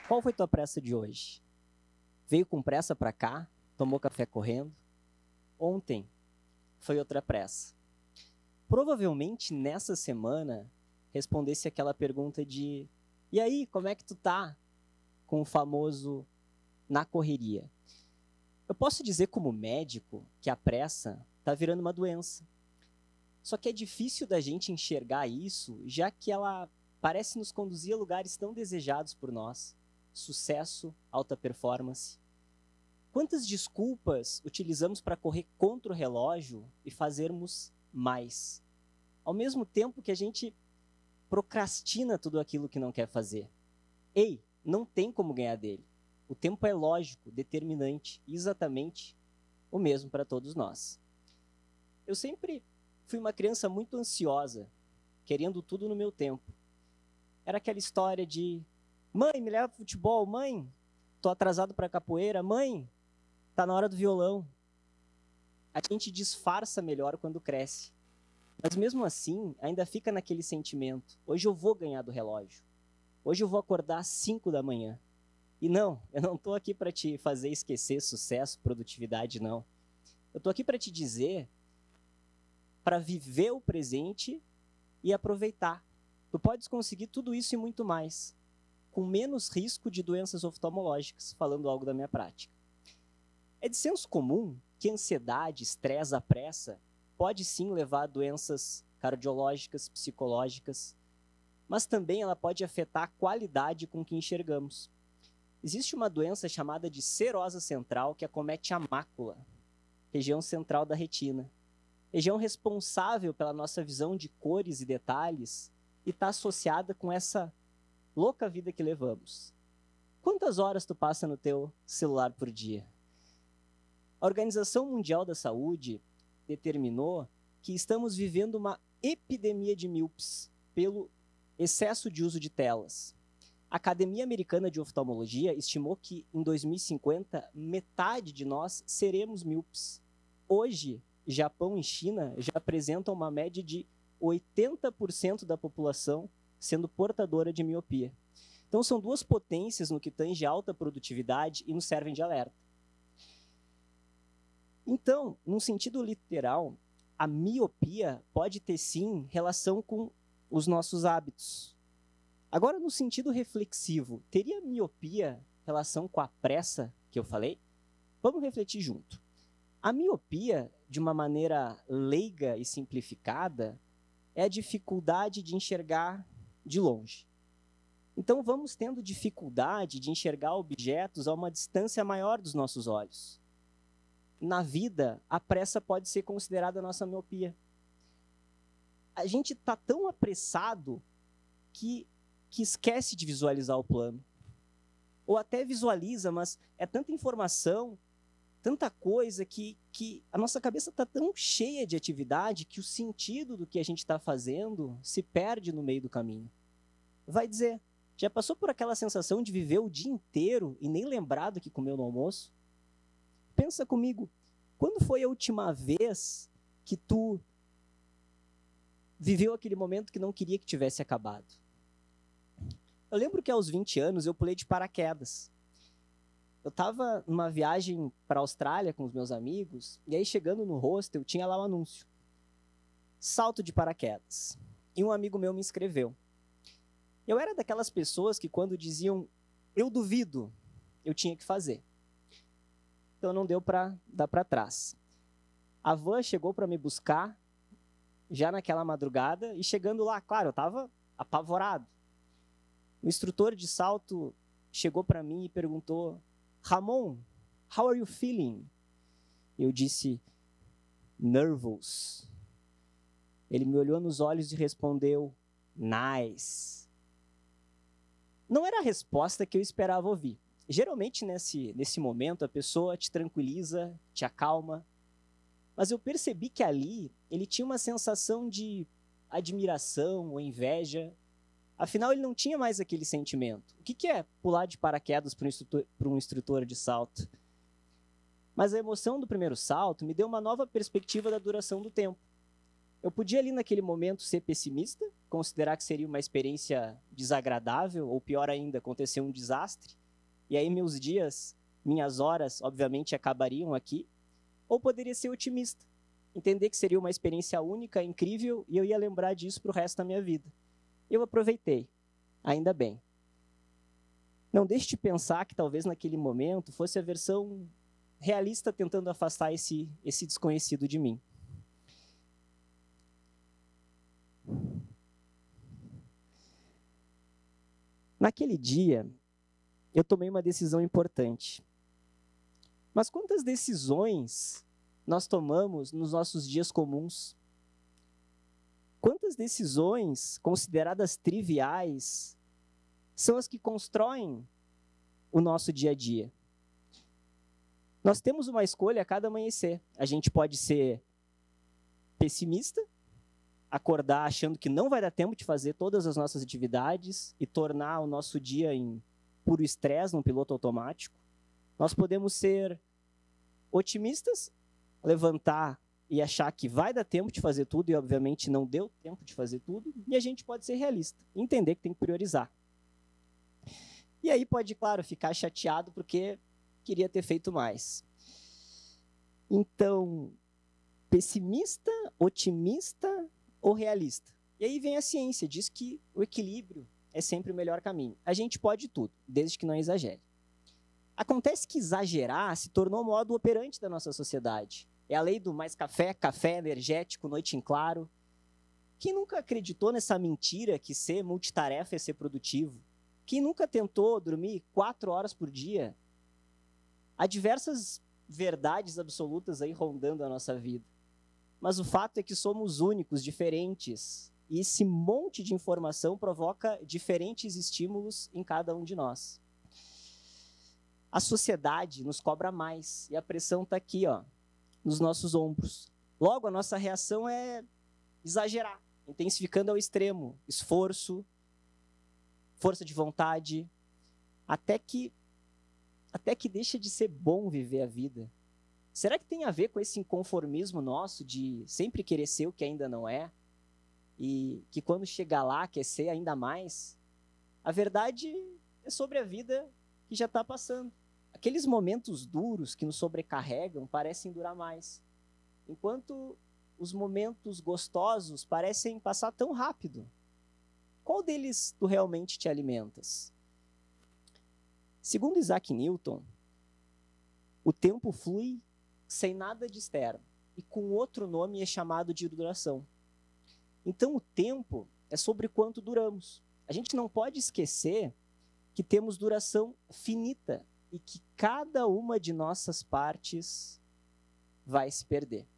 Qual foi tua pressa de hoje? Veio com pressa para cá? Tomou café correndo? Ontem foi outra pressa. Provavelmente nessa semana respondesse aquela pergunta de: e aí, como é que tu tá? Com o famoso na correria. Eu posso dizer como médico que a pressa tá virando uma doença. Só que é difícil da gente enxergar isso, já que ela parece nos conduzir a lugares tão desejados por nós. Sucesso, alta performance. Quantas desculpas utilizamos para correr contra o relógio e fazermos mais? Ao mesmo tempo que a gente procrastina tudo aquilo que não quer fazer. Ei, não tem como ganhar dele. O tempo é lógico, determinante, exatamente o mesmo para todos nós. Eu sempre fui uma criança muito ansiosa, querendo tudo no meu tempo. Era aquela história de: mãe, me leva pro futebol, mãe, tô atrasado para capoeira, mãe, tá na hora do violão. A gente disfarça melhor quando cresce. Mas mesmo assim, ainda fica naquele sentimento: hoje eu vou ganhar do relógio. Hoje eu vou acordar às 5 da manhã. E não, eu não estou aqui para te fazer esquecer sucesso, produtividade, não. Eu estou aqui para te dizer para viver o presente e aproveitar. Tu podes conseguir tudo isso e muito mais, com menos risco de doenças oftalmológicas, falando algo da minha prática. É de senso comum que ansiedade, estresse, a pressa pode sim levar a doenças cardiológicas, psicológicas, mas também ela pode afetar a qualidade com que enxergamos. Existe uma doença chamada de serosa central que acomete a mácula, região central da retina, região responsável pela nossa visão de cores e detalhes e está associada com essa louca vida que levamos. Quantas horas tu passa no teu celular por dia? A Organização Mundial da Saúde determinou que estamos vivendo uma epidemia de míopes pelo excesso de uso de telas. A Academia Americana de Oftalmologia estimou que, em 2050, metade de nós seremos míopes. Hoje, Japão e China já apresentam uma média de 80% da população sendo portadora de miopia. Então, são duas potências no que tange alta produtividade e nos servem de alerta. Então, num sentido literal, a miopia pode ter, sim, relação com os nossos hábitos. Agora, no sentido reflexivo, teria miopia relação com a pressa que eu falei? Vamos refletir junto. A miopia, de uma maneira leiga e simplificada, é a dificuldade de enxergar de longe. Então, vamos tendo dificuldade de enxergar objetos a uma distância maior dos nossos olhos. Na vida, a pressa pode ser considerada a nossa miopia. A gente está tão apressado que esquece de visualizar o plano. Ou até visualiza, mas é tanta informação, tanta coisa, que a nossa cabeça está tão cheia de atividade que o sentido do que a gente está fazendo se perde no meio do caminho. Vai dizer, já passou por aquela sensação de viver o dia inteiro e nem lembrar do que comeu no almoço? Pensa comigo, quando foi a última vez que tu viveu aquele momento que não queria que tivesse acabado? Eu lembro que aos 20 anos eu pulei de paraquedas. Eu estava numa viagem para a Austrália com os meus amigos, e aí chegando no hostel tinha lá um anúncio: salto de paraquedas. E um amigo meu me inscreveu. Eu era daquelas pessoas que quando diziam eu duvido, eu tinha que fazer. Então não deu para dar para trás. A van chegou para me buscar já naquela madrugada, e chegando lá, claro, eu estava apavorado. O instrutor de salto chegou para mim e perguntou: Ramon, how are you feeling? Eu disse: nervous. Ele me olhou nos olhos e respondeu: nice. Não era a resposta que eu esperava ouvir. Geralmente, nesse momento, a pessoa te tranquiliza, te acalma. Mas eu percebi que ali ele tinha uma sensação de admiração ou inveja. Afinal, ele não tinha mais aquele sentimento. O que é pular de paraquedas para um instrutor de salto? Mas a emoção do primeiro salto me deu uma nova perspectiva da duração do tempo. Eu podia ali naquele momento ser pessimista, considerar que seria uma experiência desagradável, ou pior ainda, acontecer um desastre, e aí meus dias, minhas horas, obviamente, acabariam aqui. Ou poderia ser otimista, entender que seria uma experiência única, incrível, e eu ia lembrar disso para o resto da minha vida. Eu aproveitei, ainda bem. Não deixe de pensar que talvez naquele momento fosse a versão realista tentando afastar esse desconhecido de mim. Naquele dia, eu tomei uma decisão importante. Mas quantas decisões nós tomamos nos nossos dias comuns? Quantas decisões consideradas triviais são as que constroem o nosso dia a dia? Nós temos uma escolha a cada amanhecer. A gente pode ser pessimista, acordar achando que não vai dar tempo de fazer todas as nossas atividades e tornar o nosso dia em puro estresse, num piloto automático. Nós podemos ser otimistas, levantar e achar que vai dar tempo de fazer tudo e, obviamente, não deu tempo de fazer tudo. E a gente pode ser realista, entender que tem que priorizar. E aí pode, claro, ficar chateado porque queria ter feito mais. Então, pessimista, otimista ou realista? E aí vem a ciência, diz que o equilíbrio é sempre o melhor caminho. A gente pode tudo, desde que não exagere. Acontece que exagerar se tornou o modo operante da nossa sociedade. É a lei do mais café, café energético, noite em claro. Quem nunca acreditou nessa mentira que ser multitarefa é ser produtivo? Quem nunca tentou dormir 4 horas por dia? Há diversas verdades absolutas aí rondando a nossa vida. Mas o fato é que somos únicos, diferentes. E esse monte de informação provoca diferentes estímulos em cada um de nós. A sociedade nos cobra mais. E a pressão está aqui, ó, nos nossos ombros. Logo, a nossa reação é exagerar, intensificando ao extremo. Esforço, força de vontade, até que deixa de ser bom viver a vida. Será que tem a ver com esse inconformismo nosso de sempre querer ser o que ainda não é? E que quando chegar lá quer ser ainda mais? A verdade é sobre a vida que já está passando. Aqueles momentos duros que nos sobrecarregam parecem durar mais, enquanto os momentos gostosos parecem passar tão rápido. Qual deles tu realmente te alimentas? Segundo Isaac Newton, o tempo flui sem nada de externo, e com outro nome é chamado de duração. Então o tempo é sobre quanto duramos. A gente não pode esquecer que temos duração finita e que cada uma de nossas partes vai se perder.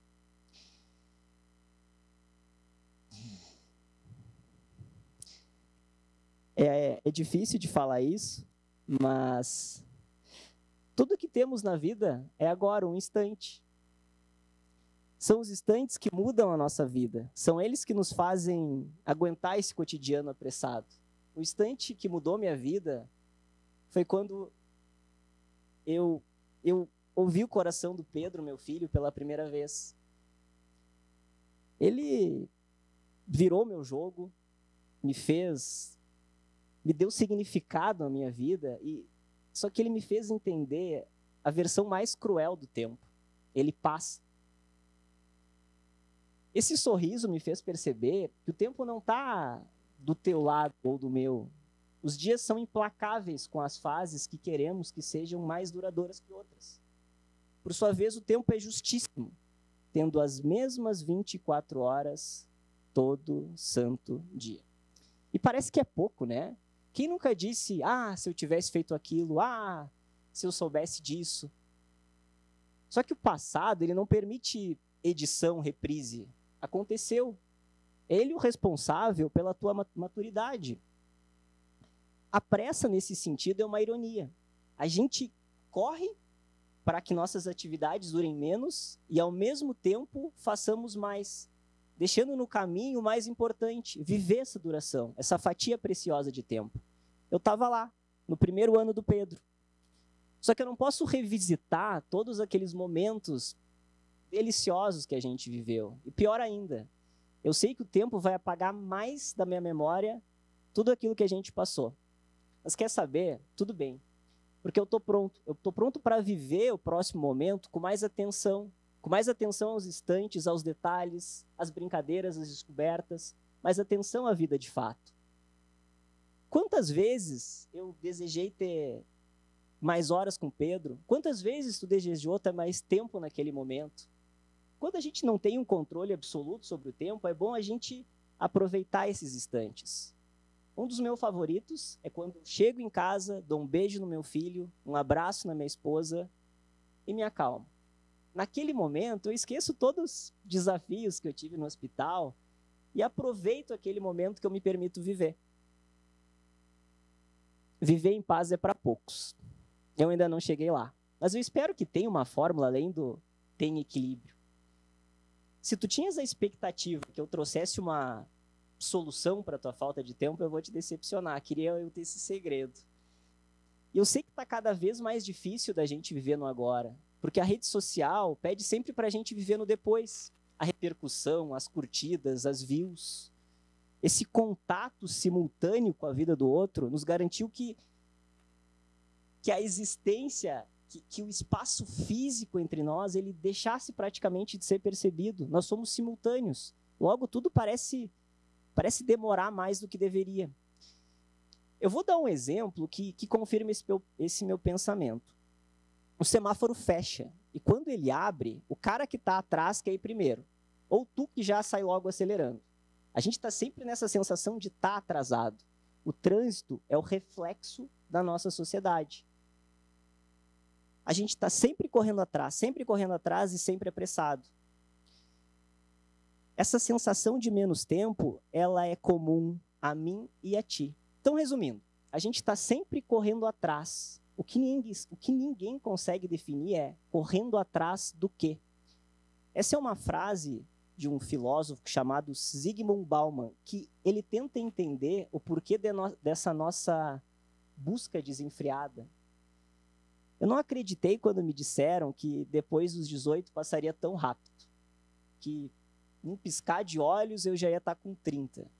É difícil de falar isso, mas tudo que temos na vida é agora, um instante. São os instantes que mudam a nossa vida. São eles que nos fazem aguentar esse cotidiano apressado. O instante que mudou minha vida foi quando eu ouvi o coração do Pedro, meu filho, pela primeira vez. Ele virou meu jogo, me deu significado à minha vida, só que ele me fez entender a versão mais cruel do tempo. Ele passa. Esse sorriso me fez perceber que o tempo não está do teu lado ou do meu. Os dias são implacáveis com as fases que queremos que sejam mais duradouras que outras. Por sua vez, o tempo é justíssimo, tendo as mesmas 24 horas todo santo dia. E parece que é pouco, né? Quem nunca disse, se eu tivesse feito aquilo, se eu soubesse disso. Só que o passado, ele não permite edição, reprise. Aconteceu. Ele é o responsável pela tua maturidade. A pressa, nesse sentido, é uma ironia. A gente corre para que nossas atividades durem menos e, ao mesmo tempo, façamos mais, deixando no caminho o mais importante, viver essa duração, essa fatia preciosa de tempo. Eu estava lá, no primeiro ano do Pedro. Só que eu não posso revisitar todos aqueles momentos deliciosos que a gente viveu. E pior ainda, Eu sei que o tempo vai apagar mais da minha memória tudo aquilo que a gente passou. Mas quer saber? Tudo bem. Porque eu estou pronto. Eu estou pronto para viver o próximo momento com mais atenção aos instantes, aos detalhes, às brincadeiras, às descobertas, mais atenção à vida de fato. Quantas vezes eu desejei ter mais horas com Pedro? Quantas vezes tu desejou ter mais tempo naquele momento? Quando a gente não tem um controle absoluto sobre o tempo, é bom a gente aproveitar esses instantes. Um dos meus favoritos é quando eu chego em casa, dou um beijo no meu filho, um abraço na minha esposa e me acalmo. Naquele momento, eu esqueço todos os desafios que eu tive no hospital e aproveito aquele momento que eu me permito viver. Viver em paz é para poucos. Eu ainda não cheguei lá. Mas eu espero que tenha uma fórmula além do tem equilíbrio. Se tu tinhas a expectativa que eu trouxesse uma solução para a tua falta de tempo, eu vou te decepcionar. Queria eu ter esse segredo. E eu sei que está cada vez mais difícil da gente viver no agora, porque a rede social pede sempre para a gente viver no depois. A repercussão, as curtidas, as views. Esse contato simultâneo com a vida do outro nos garantiu que a existência, que o espaço físico entre nós, ele deixasse praticamente de ser percebido. Nós somos simultâneos. Logo, tudo parece demorar mais do que deveria. Eu vou dar um exemplo que confirma esse meu pensamento. O semáforo fecha, e quando ele abre, o cara que está atrás quer ir primeiro, ou tu que já sai logo acelerando. A gente está sempre nessa sensação de estar atrasado. O trânsito é o reflexo da nossa sociedade. A gente está sempre correndo atrás e sempre apressado. Essa sensação de menos tempo, ela é comum a mim e a ti. Então, resumindo, a gente está sempre correndo atrás. O que ninguém consegue definir é correndo atrás do quê? Essa é uma frase de um filósofo chamado Zygmunt Bauman, que ele tenta entender o porquê dessa nossa busca desenfreada. Eu não acreditei quando me disseram que depois dos 18 passaria tão rápido, que num piscar de olhos eu já ia estar com 30.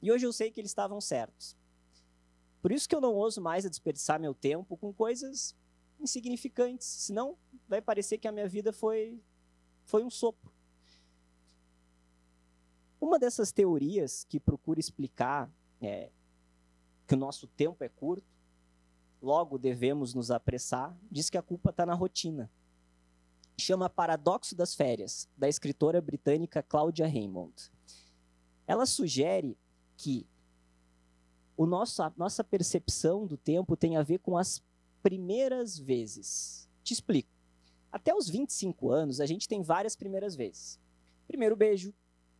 E hoje eu sei que eles estavam certos. Por isso que eu não ouso mais desperdiçar meu tempo com coisas insignificantes, senão vai parecer que a minha vida foi um sopro. Uma dessas teorias que procura explicar que o nosso tempo é curto, logo devemos nos apressar, diz que a culpa está na rotina. Chama Paradoxo das Férias, da escritora britânica Claudia Raymond. Ela sugere que a nossa percepção do tempo tem a ver com as primeiras vezes. Te explico. Até os 25 anos, a gente tem várias primeiras vezes. Primeiro beijo,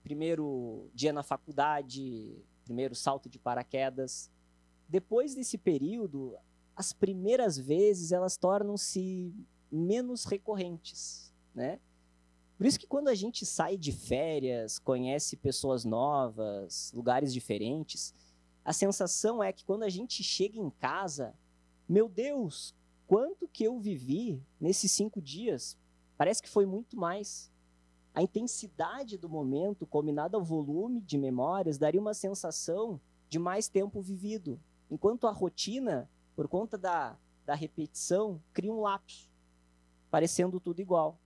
primeiro dia na faculdade, primeiro salto de paraquedas. Depois desse período, as primeiras vezes elas tornam-se menos recorrentes, né? Por isso que quando a gente sai de férias, conhece pessoas novas, lugares diferentes, a sensação é que quando a gente chega em casa, meu Deus, quanto que eu vivi nesses 5 dias? Parece que foi muito mais. A intensidade do momento, combinada ao volume de memórias, daria uma sensação de mais tempo vivido. Enquanto a rotina, por conta da repetição, cria um lapso, parecendo tudo igual.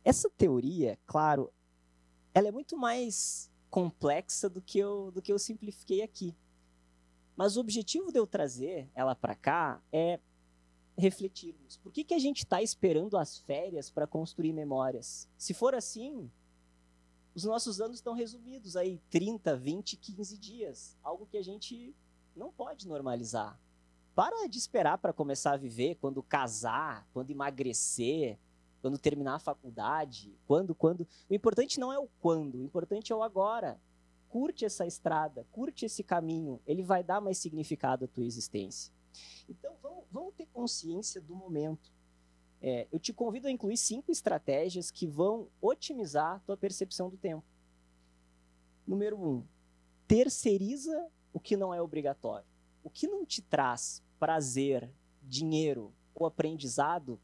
Essa teoria, claro, ela é muito mais complexa do que eu simplifiquei aqui. Mas o objetivo de eu trazer ela para cá é refletirmos. Por que a gente está esperando as férias para construir memórias? Se for assim, os nossos anos estão resumidos aí 30, 20, 15 dias. Algo que a gente não pode normalizar. Para de esperar para começar a viver quando casar, quando emagrecer, quando terminar a faculdade, quando. O importante não é o quando, o importante é o agora. Curte essa estrada, curte esse caminho, ele vai dar mais significado à tua existência. Então, vamos ter consciência do momento. Eu te convido a incluir 5 estratégias que vão otimizar a tua percepção do tempo. Número 1, terceiriza o que não é obrigatório. O que não te traz prazer, dinheiro, ou aprendizado,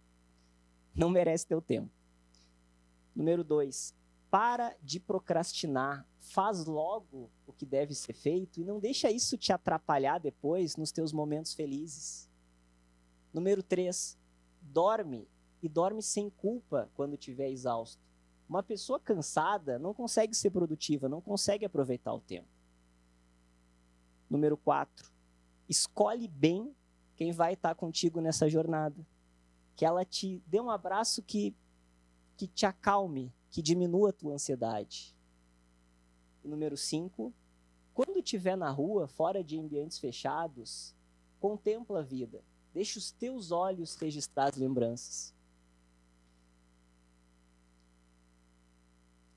não merece teu tempo. Número 2, para de procrastinar, faz logo o que deve ser feito e não deixa isso te atrapalhar depois nos teus momentos felizes. Número 3, dorme e dorme sem culpa quando estiver exausto. Uma pessoa cansada não consegue ser produtiva, não consegue aproveitar o tempo. Número 4, escolhe bem quem vai estar contigo nessa jornada. Que ela te dê um abraço que te acalme, que diminua a tua ansiedade. E número 5, quando estiver na rua, fora de ambientes fechados, contempla a vida. Deixa os teus olhos registrar as lembranças.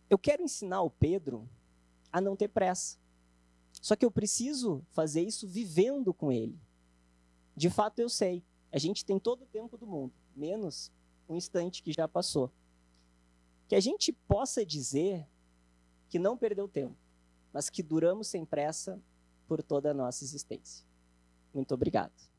Eu quero ensinar o Pedro a não ter pressa. Só que eu preciso fazer isso vivendo com ele. De fato, eu sei. A gente tem todo o tempo do mundo, menos um instante que já passou. Que a gente possa dizer que não perdeu tempo, mas que duramos sem pressa por toda a nossa existência. Muito obrigado.